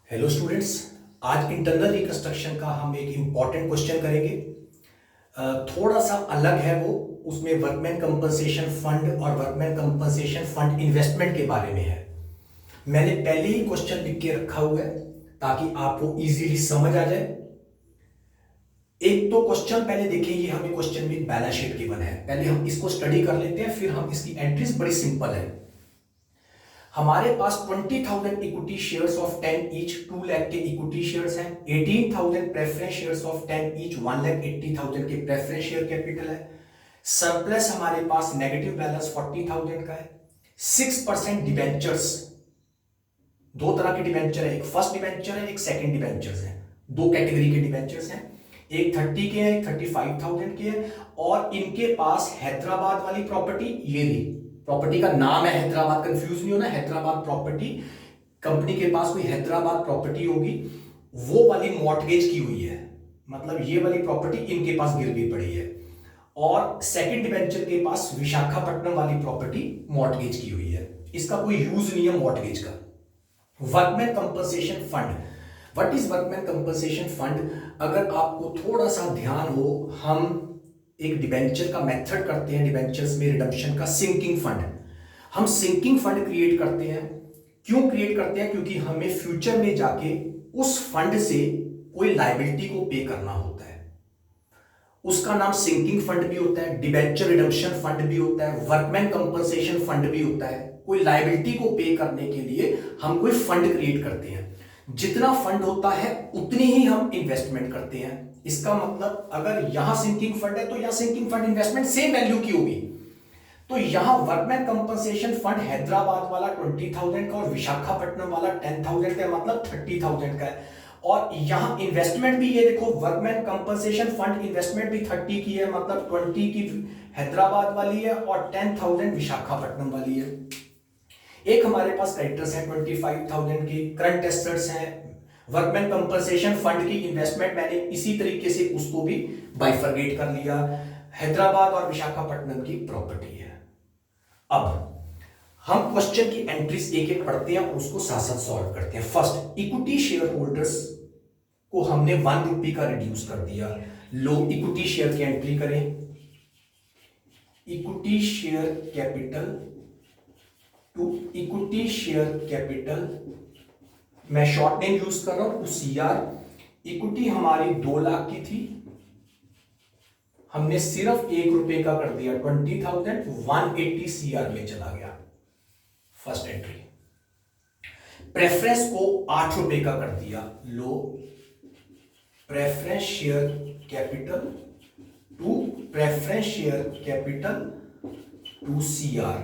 Hello students. आज internal reconstruction का हम एक इम्पॉर्टेंट क्वेश्चन करेंगे। थोड़ा सा अलग है वो। उसमें वर्कमैन कंपनसेशन फंड और वर्कमैन कंपनसेशन फंड इन्वेस्टमेंट के बारे में है। मैंने पहले ही क्वेश्चन लिख के रखा हुआ है ताकि आपको इजीली समझ आ जाए। एक तो क्वेश्चन पहले देखेंगे, हमें क्वेश्चन में बैलेंस शीट गिवन है, पहले हम इसको स्टडी कर लेते हैं, फिर हम इसकी एंट्रीज बड़ी सिंपल है। हमारे पास 20,000 equity shares of 10 each 2 lakh के इक्विटी शेयर्स हैं, 18,000 प्रेफरेंस शेयर्स ऑफ 10 ईच 1,80,000 के प्रेफरेंस शेयर कैपिटल है। सरप्लस हमारे पास नेगेटिव बैलेंस 40,000 का है। 6% डिबेंचर्स, दो तरह के डिबेंचर है, एक फर्स्ट डिबेंचर है, एक सेकंड डिबेंचर्स है। दो कैटेगरी के डिबेंचर्स हैं, एक 30 के हैं, एक 35,000 के हैं। और इनके पास हैदराबाद वाली प्रॉपर्टी, ये रही प्रॉपर्टी का नाम है हैदराबाद, कंफ्यूज नहीं होना, हैदराबाद प्रॉपर्टी। कंपनी के पास कोई हैदराबाद प्रॉपर्टी होगी, वो वाली मॉर्टगेज की हुई है, मतलब ये वाली प्रॉपर्टी इनके पास गिरवी पड़ी है। और सेकंड डिबेंचर के पास विशाखापट्टनम वाली प्रॉपर्टी मॉर्टगेज की हुई है, इसका कोई यूज नहीं है मॉर्टगेज का। Workman compensation fund, what is workman compensation fund? अगर आपको थोड़ा सा ध्यान हो, हम एक डिबेंचर का मेथड करते हैं, डिबेंचर्स में रिडम्पशन का, सिंकिंग फंड। हम सिंकिंग फंड क्रिएट करते हैं। क्यों क्रिएट करते हैं? क्योंकि हमें फ्यूचर में जाके उस फंड से कोई लायबिलिटी को पे करना होता है। उसका नाम सिंकिंग फंड भी होता है, डिबेंचर रिडम्पशन फंड भी होता है, वर्कमैन कंपनसेशन फंड भी होता है। कोई लायबिलिटी को पे करने के लिए हम कोई फंड क्रिएट करते हैं। जितना फंड होता है उतनी ही हम इन्वेस्टमेंट करते हैं। इसका मतलब अगर यहां सिंकिंग फंड है तो यहां sinking fund investment same value की होगी। तो यहां वर्कमैन कंपनसेशन फंड हैदराबाद वाला 20,000 का और विशाखापट्टनम वाला 10,000 का, मतलब 30,000 का है। और यहां इन्वेस्टमेंट भी, ये देखो, वर्कमैन कंपनसेशन फंड इन्वेस्टमेंट भी 30 की है, मतलब 20 की हैदराबाद वाली है और 10,000 विशाखापट्टनम वाली है। एक हमारे पास क्रेडिटर्स हैं 25,000 की, करंट एसेट्स हैं। वर्कमैन कंपनसेशन फंड की इन्वेस्टमेंट मैंने इसी तरीके से उसको भी बाइफरगेट कर लिया। हैदराबाद और विशाखापट्टनम की प्रॉपर्टी है। अब हम क्वेश्चन की एंट्रीज एक एक पढ़ते हैं और उसको साथ साथ सॉल्व करते हैं। फर्स्ट, इक्विटी शेयर होल्डर्स को हमने 1 रुपये का रिड्यूस कर दिया। लो, इक्विटी शेयर की एंट्री करें। Equity share capital to equity share capital, मैं शॉर्ट नेम यूज कर रहा हूं, सीआर। इक्विटी हमारी 2 लाख की थी, हमने सिर्फ 1 रुपए का कर दिया, 20,000, 180 सीआर में चला गया। First entry. प्रेफरेंस को 8 रुपए का कर दिया। लो, preference share capital to preference share capital to CR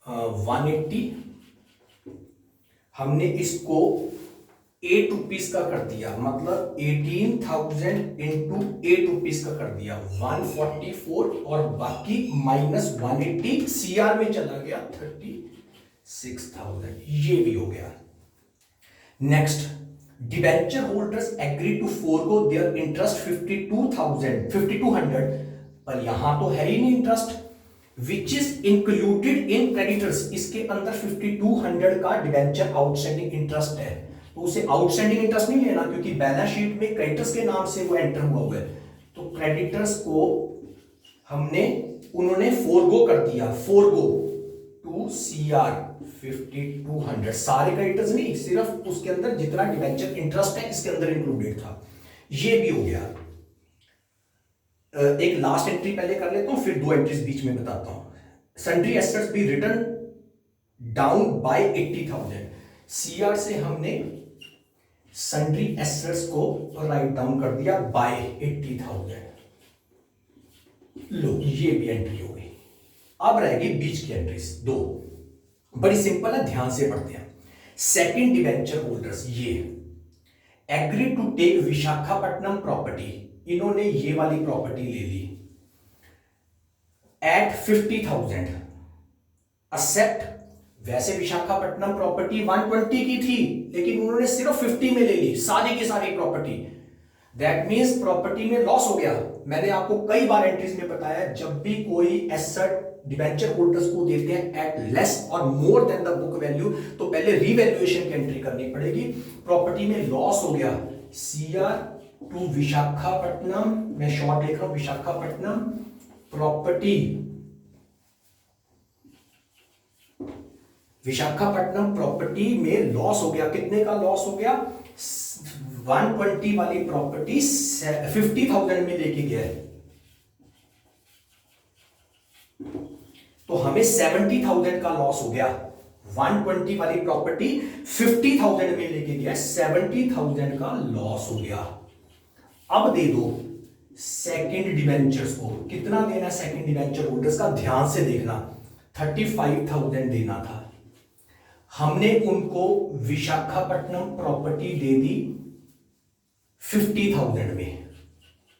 180। हमने इसको 8 रुपीज का कर दिया, मतलब 18,000 इंटू 8 रुपीज का कर दिया, 144, और बाकी माइनस 180 सीआर में चला गया 36,000, ये भी हो गया। Next, debenture holders agree to forgo their interest 52,200, पर यहां तो है ही नहीं interest, which is included in creditors. इसके अंदर 5200 का डिबेंचर आउटस्टैंडिंग इंटरेस्ट है, तो उसे आउटस्टैंडिंग इंटरेस्ट नहीं लेना, क्योंकि बैलेंस शीट में क्रेडिटर्स के नाम से वो एंटर हुआ है। तो क्रेडिटर्स को हमने, उन्होंने फोरगो कर दिया, फोरगो टू सीआर 5200। सारे क्रेडिटर्स नहीं, सिर्फ उसके अंदर जितना डिबेंचर इंटरेस्ट है इसके अंदर इंक्लूडेड था। ये भी हो गया। एक लास्ट एंट्री पहले कर लेता हूं, फिर 2 एंट्रीज बीच में बताता हूं। Sundry assets be written down by 80,000। CR से हमने सन्ड्री एसेट्स को राइट डाउन कर दिया बाय 80,000। लो, ये भी एंट्री हो गई। अब रहेगी बीच की एंट्रीज 2, बड़ी सिंपल है, ध्यान से पढ़ते हैं। सेकंड डिबेंचर होल्डर्स ये agree to take Visakhapatnam property, इन्होंने ये वाली प्रॉपर्टी ले ली एट 50,000। एक्सेप्ट, वैसे विशाखापट्टनम प्रॉपर्टी 120 की थी, लेकिन उन्होंने सिर्फ 50 में ले ली सारी की सारी प्रॉपर्टी। दैट मीन्स प्रॉपर्टी में लॉस हो गया। मैंने आपको कई बार एंट्रीज में बताया, जब भी कोई एसेट डिबेंचर होल्डर्स को देते हैं एट लेस और more than the book value, तो पहले रीवैल्यूएशन की एंट्री करनी पड़ेगी। प्रॉपर्टी में लॉस हो गया सीआर टू विशाखापट्टनम, मैं शॉर्ट लिख रहा हूं विशाखापट्टनम प्रॉपर्टी, विशाखापट्टनम प्रॉपर्टी में लॉस हो गया। कितने का लॉस हो गया? 120 वाली प्रॉपर्टी 50,000 में लेके गया है, तो हमें 70,000 का लॉस हो गया। 120 वाली प्रॉपर्टी 50,000 में लेके गया, 70,000 का लॉस हो गया। अब दे दो सेकंड डिवेंचर्स को, कितना देना सेकंड डिवेंचर होल्डर्स का, ध्यान से देखना, 35,000 देना था। हमने उनको विशाखापट्टनम प्रॉपर्टी दे दी 50,000 में,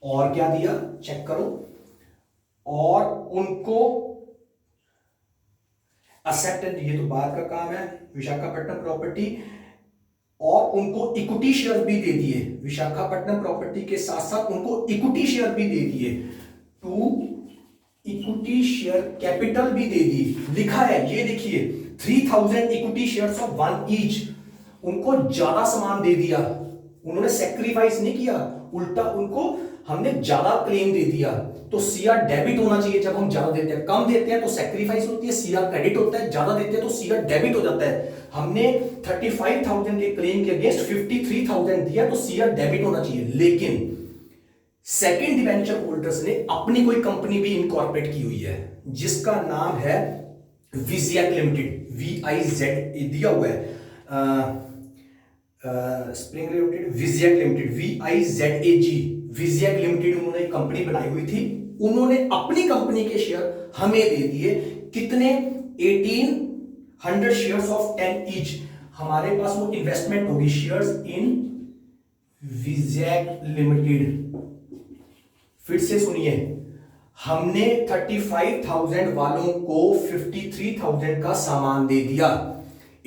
और क्या दिया चेक करो, और उनको एक्सेप्टेड, ये तो बात का काम है, विशाखापट्टनम प्रॉपर्टी, और उनको इक्विटी शेयर भी दे दिए, विशाखापट्टनम प्रॉपर्टी के साथ साथ उनको इक्विटी शेयर भी दे दिए, टू इक्विटी शेयर कैपिटल भी दे दी, लिखा है ये देखिए 3,000 इक्विटी शेयर्स ऑफ 1 ईच। उनको ज्यादा सामान दे दिया, उन्होंने सैक्रिफाइस नहीं किया, उल्टा उनको हमने ज्यादा क्लेम दे दिया। तो सीआर डेबिट होना चाहिए जब हम ज्यादा देते हैं, कम देते हैं तो सैक्रिफाइस होती है, सीआर क्रेडिट होता है, ज्यादा देते हैं तो सीआर डेबिट हो जाता है। हमने 35,000 के क्लेम के अगेंस्ट 53,000 दिया, तो सीआर डेबिट होना चाहिए। लेकिन सेकंड डिवेंचर होल्डर्स ने अपनी कोई कंपनी भी इनकॉर्पोरेट की हुई है जिसका नाम है विजैक लिमिटेड, VIZ दिया हुआ है, Spring Limited, Vizag Limited, VIZAG, Vizag Limited उन्होंने एक कंपनी बनाई हुई थी। उन्होंने अपनी कंपनी के शेयर हमें दे दिए, कितने? 1800 शेयर्स ऑफ 10 ईच। हमारे पास वो इन्वेस्टमेंट होगी शेयर्स इन विजैक लिमिटेड। फिर से सुनिए, हमने 35,000 वालों को 53,000 का सामान दे दिया,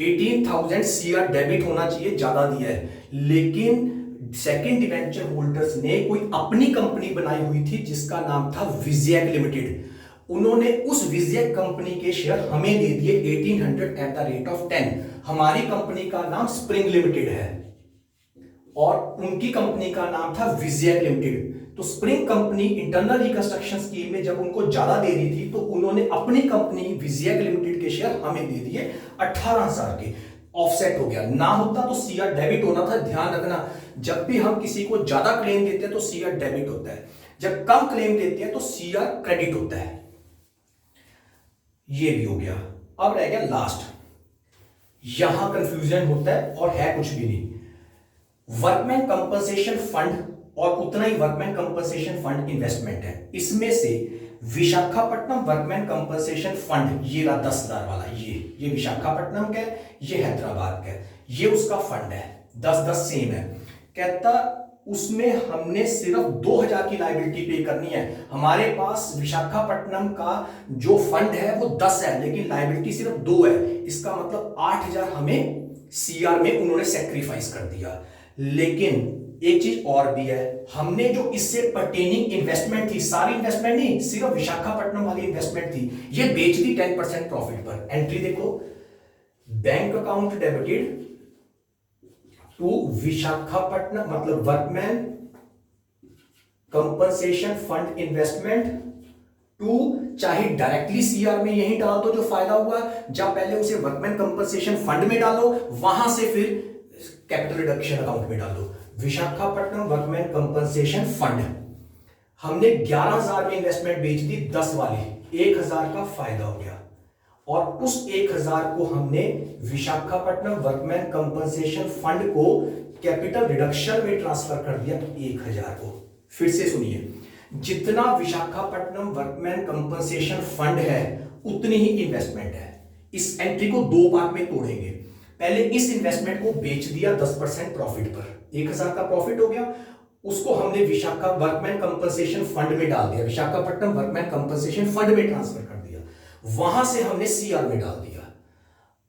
18,000 सीआर डेबिट होना चाहिए, ज्यादा दिया है। लेकिन सेकंड डिवेंचर होल्डर्स ने कोई अपनी कंपनी बनाई हुई थी जिसका नाम था विजैक लिमिटेड। उन्होंने उस विजैक कंपनी के शेयर हमें दे दिए 1800 एट द रेट ऑफ 10। हमारी कंपनी का नाम स्प्रिंग लिमिटेड है और उनकी कंपनी का नाम था विजैक लिमिटेड। तो spring company internal reconstruction scheme में जब उनको ज्यादा दे रही थी तो उन्होंने अपनी कंपनी विजैक लिमिटेड के शेयर हमें दे दिए 18,000 के, ऑफसेट हो गया। ना होता तो सीआर डेबिट होना था। ध्यान रखना, जब भी हम किसी को ज्यादा क्लेम देते हैं तो सीआर डेबिट होता है, जब कम क्लेम देते हैं तो सीआर क्रेडिट होता है। ये भी हो गया। अब रह गया लास्ट, यहां कंफ्यूजन होता है और है कुछ भी नहीं। वर्कमैन कंपनसेशन फंड और उतना ही वर्कमैन कंपनसेशन फंड इन्वेस्टमेंट है। इसमें से विशाखापट्टनम वर्कमैन कंपनसेशन फंड, ये रहा 10,000 वाला, ये विशाखापट्टनम का है, ये हैदराबाद का है, ये उसका फंड है, 10-10 सेम है। कहता उसमें हमने सिर्फ 2,000 की लायबिलिटी पे करनी है। हमारे पास विशाखापट्टनम का जो फंड है वो 10 है, लेकिन लायबिलिटी सिर्फ 2 है। इसका मतलब 8,000 हमें सीआर में उन्होंने सेक्रीफाइस कर दिया। लेकिन एक चीज और भी है, हमने जो इससे पर्टेनिंग इन्वेस्टमेंट थी, सारी इन्वेस्टमेंट नहीं, सिर्फ विशाखापट्टनम वाली इन्वेस्टमेंट थी, ये बेच दी 10% प्रॉफिट पर। एंट्री देखो, bank account debited to Visakhapatnam, मतलब workman compensation fund investment to, चाहे डायरेक्टली सीआर में यही डाल दो जो फायदा हुआ, जब पहले उसे वर्कमैन कंपनसेशन फंड में डालो, वहां से फिर कैपिटल रिडक्शन अकाउंट में डाल दो। विशाखापट्टनम वर्कमैन कंपनसेशन फंड हमने 11,000 में इन्वेस्टमेंट बेच दी, 10 वाली, 1,000 का फायदा हो गया, और उस 1,000 को हमने विशाखापट्टनम वर्कमैन कंपनसेशन फंड को कैपिटल रिडक्शन में ट्रांसफर कर दिया 1,000 को। फिर से सुनिए, जितना विशाखापट्टनम वर्कमैन कंपनसेशन फंड है उतनी ही इन्वेस्टमेंट है। इस एंट्री को 2 पार्ट में तोड़ेंगे। पहले इस इन्वेस्टमेंट को बेच दिया 10% प्रॉफिट पर, 1,000 का प्रॉफिट हो गया, उसको हमने विशाखा वर्कमैन कंपनसेशन फंड में डाल दिया, विशाखापट्टनम वर्कमैन कंपनसेशन फंड में ट्रांसफर कर दिया, वहां से हमने सीआर में डाल दिया।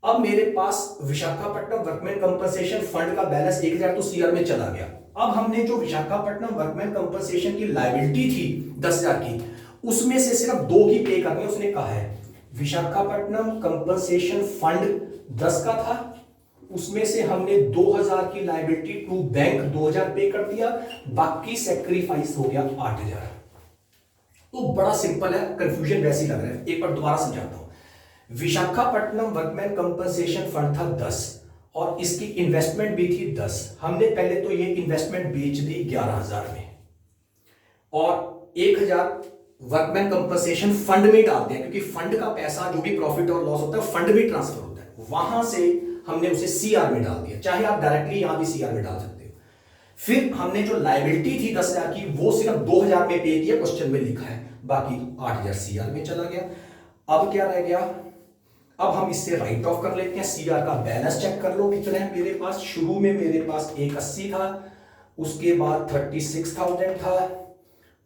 अब मेरे पास विशाखापट्टनम वर्कमैन कंपनसेशन फंड का बैलेंस 1,000 तो सीआर में चला गया। अब हमने जो विशाखापट्टनम वर्कमैन कंपनसेशन की लायबिलिटी थी 10,000 की, उसमें से सिर्फ 2 ही पे करने उसने कहा है। विशाखापट्टनम कंपनसेशन फंड 10 का था, उसमें से हमने 2000 की लायबिलिटी टू बैंक 2000 पे कर दिया, बाकी सेक्रीफाइस हो गया 8000। तो बड़ा सिंपल है, कंफ्यूजन वैसे ही लग रहा है, एक बार दोबारा समझाता हूं। विशाखापट्टनम वर्कमैन कंपनसेशन फंड था 10 और इसकी इन्वेस्टमेंट भी थी 10। हमने पहले तो ये इन्वेस्टमेंट बेच दी 11000 में और 1000 वर्कमैन कंपनसेशन फंड में डाल दिया, क्योंकि फंड का पैसा जो भी प्रॉफिट और लॉस होता है फंड में ट्रांसफर होता है, वहां से हमने उसे सीआर में डाल दिया। चाहे आप डायरेक्टली यहां भी सीआर में डाल सकते हो। फिर हमने जो लायबिलिटी थी 10,000 की वो सिर्फ 2000 में पे किया, क्वेश्चन में लिखा है, बाकी 8000 सीआर में चला गया। अब क्या रह गया, अब हम इससे राइट ऑफ कर लेते हैं। सीआर का बैलेंस चेक कर लो कितना है मेरे पास। शुरू में मेरे पास 180 था, उसके बाद 36,000 था,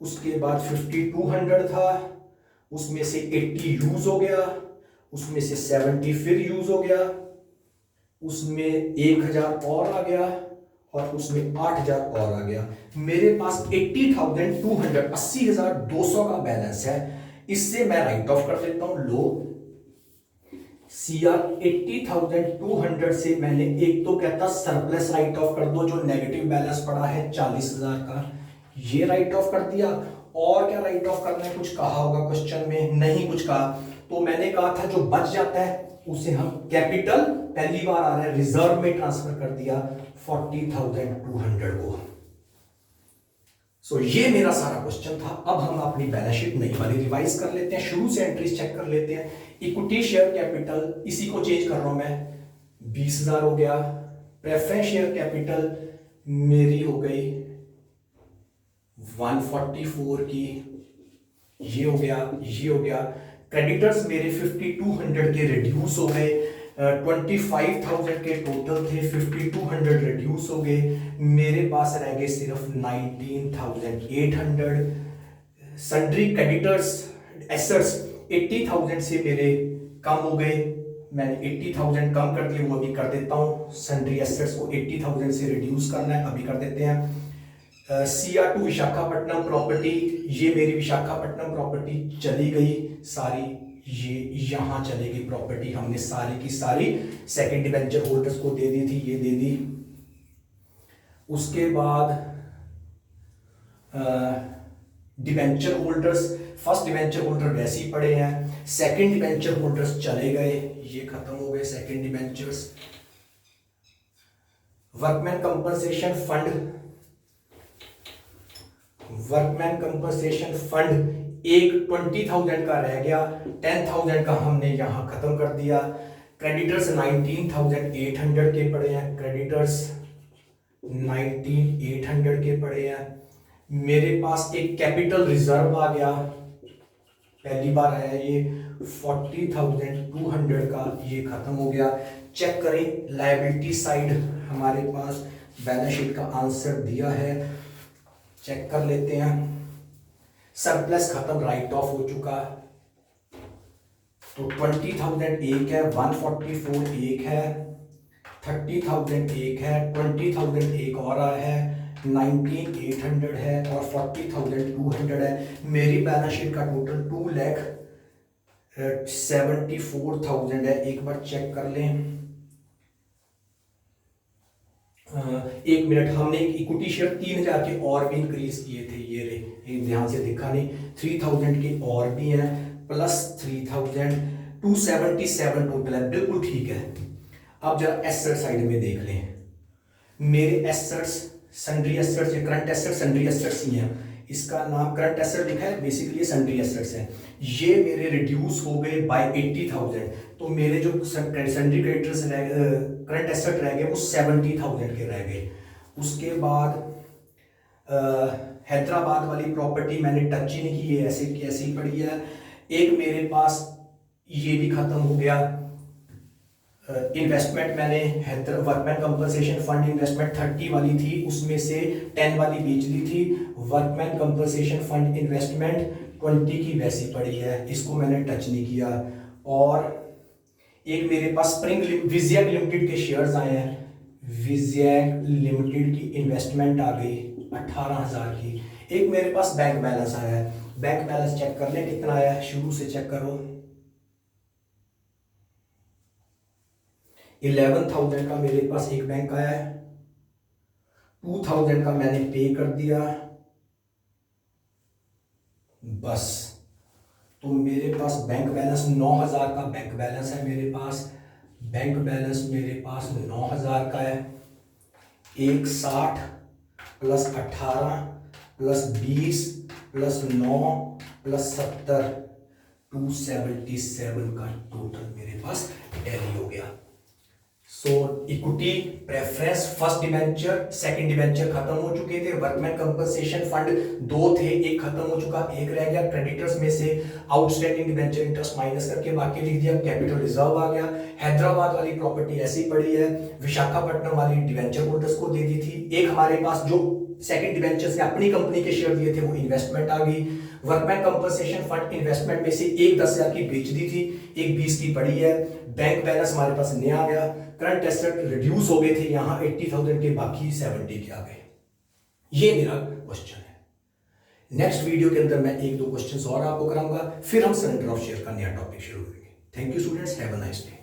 उसके बाद 5200 था, उसमें से 80 यूज हो गया, उसमें से 70 फिर यूज हो गया, उसमें 1000 और आ गया और उसमें 8000 और आ गया। मेरे पास 80,200 80,200 का बैलेंस है। इससे मैं राइट ऑफ कर देता हूं। लो सीआर 80,200 से मैंने एक तो कहता सरप्लस राइट ऑफ कर दो, जो नेगेटिव बैलेंस पड़ा है 40,000 का, ये राइट ऑफ कर दिया। और क्या राइट ऑफ करना है, कुछ कहा होगा क्वेश्चन में, नहीं कुछ कहा, तो मैंने कहा था जो बच जाता है उसे हम कैपिटल, पहली बार आ रहा है, रिजर्व में ट्रांसफर कर दिया 40,200 को। सो ये मेरा सारा क्वेश्चन था। अब हम अपनी बैलेंस शीट नई वाली रिवाइज कर लेते हैं, शुरू से एंट्रीज चेक कर लेते हैं। इक्विटी शेयर कैपिटल, इसी को चेंज कर रहा हूं मैं, 20,000 हो गया। प्रेफरेंस शेयर कैपिटल मेरी हो गई 144 की, ये हो गया, ये हो गया। क्रेडिटर्स मेरे 5200 के रिड्यूस हो गए, 25,000 के टोटल थे, 5200 रिड्यूस हो गए, मेरे पास रह गए सिर्फ 19,800। सन्ड्री क्रेडिटर्स एसेट्स 80,000 से मेरे कम हो गए, मैंने 80,000 कम कर दिए, वो अभी कर देता हूँ। सन्ड्री एसेट्स को 80,000 से रिड्यूस करना है, अभी कर देते हैं। CR2 विशाखापट्टनम प्रॉपर्टी, ये मेरी विशाखापट्टनम प्रॉपर्टी चली गई सारी, ये यहां चली गई प्रॉपर्टी, हमने सारी की सारी सेकंड डिबेंचर होल्डर्स को दे दी थी, ये दे दी। उसके बाद debenture holders, first debenture holder वैसे ही पड़े हैं, सेकंड डिबेंचर होल्डर्स चले गए, ये खत्म हो गए second debentures. Workman compensation fund, workman compensation fund एक 20,000 का रह गया, 10,000 का हमने यहां खत्म कर दिया। क्रेडिटर्स 19,800 के पड़े हैं, क्रेडिटर्स 19,800 के पड़े हैं। मेरे पास एक कैपिटल रिजर्व आ गया, पहली बार आया ये 40,200 का, ये खत्म हो गया। चेक करें लायबिलिटी साइड, हमारे पास बैलेंस शीट का आंसर दिया है, चेक कर लेते हैं। सरप्लस खत्म, राइट ऑफ हो चुका, तो 20,000 एक है, 144 एक है, 30,000 एक है, 20,000 एक और आया है, 19,800 है और 40,200 है। मेरी बैलेंस शीट का टोटल 2,74,000 है। एक बार चेक कर लें, एक मिनट, हमने इक्विटी शेयर 3,000 के और भी इंक्रीज किए थे, ये रे ध्यान से दिखा नहीं, 3,000 के और भी हैं, प्लस 3,000, 277 टोटल है, बिल्कुल ठीक है। अब जरा एसेट साइड में देख लें, मेरे एसेट्स सन्ड्री एसेट्स या करंट एसेट सन्ड्री एसेट्स ही हैं, इसका नाम करंट एसेट लिखा है, बेसिकली ये सन्ड्री एसेट्स हैं। ये मेरे रिड्यूस हो गए बाय 80,000, तो मेरे जो सन्ड्री क्रेडिटर्स करंट एसेट रह गए वो 70,000 के रह गए। उसके बाद हैदराबाद वाली प्रॉपर्टी मैंने टच ही नहीं की, ये ऐसे की ऐसी पड़ी है। एक मेरे पास ये भी खत्म हो गया। इन्वेस्टमेंट मैंने वर्कमैन कंपनसेशन फंड इन्वेस्टमेंट 30 वाली थी, उसमें से 10 वाली बेच दी थी। वर्कमैन कंपनसेशन फंड इन्वेस्टमेंट 20 की वैसी पड़ी है, इसको मैंने टच नहीं किया। और एक मेरे पास स्प्रिंग विजयक लिमिटेड के शेयर्स आए हैं, विजयक लिमिटेड की इन्वेस्टमेंट आ गई 18,000 की। एक मेरे पास बैंक बैलेंस आया है, बैंक बैलेंस चेक कर लें कितना आया है, शुरू से चेक करो। 11,000 का मेरे पास एक बैंक आया है, 2,000 का मैंने पे कर दिया, बस। तो मेरे पास बैंक बैलेंस 9,000 का बैंक बैलेंस है, मेरे पास बैंक बैलेंस मेरे पास 9,000 का है। 160 प्लस 18 प्लस 20 प्लस 9 प्लस 70 277 का टोटल मेरे पास टैली हो गया। So equity preference first debenture second debenture खत्म हो चुके थे, वर्कमैन कंपनसेशन फंड 2 थे, एक खत्म हो चुका, एक रह गया। क्रेडिटर्स में से आउटस्टैंडिंग डिबेंचर इंटरेस्ट माइनस करके बाकी लिख दिया, कैपिटल रिजर्व आ गया। हैदराबाद वाली प्रॉपर्टी ऐसी पड़ी है, विशाखापट्टनम वाली डिबेंचर होल्डर्स को दे दी थी। एक हमारे पास जो सेकंड डिबेंचर से अपनी कंपनी के शेयर दिए थे वो इन्वेस्टमेंट आ गई। वर्कमैन कंपनसेशन फंड इन्वेस्टमेंट में से एक 10,000 की बेच दी थी, एक 20 की पड़ी है। बैंक बैलेंस हमारे पास नया आ गया, करंट एसेट रिड्यूस हो गए थे यहाँ 80,000 के, बाकी 70 के आ गए। ये मेरा क्वेश्चन है। नेक्स्ट वीडियो के अंदर मैं 1-2 क्वेश्चंस और आपको कराऊंगा, फिर हम सरेंडर ऑफ शेयर का नया टॉपिक शुरू करेंगे। Thank you students, have a nice day.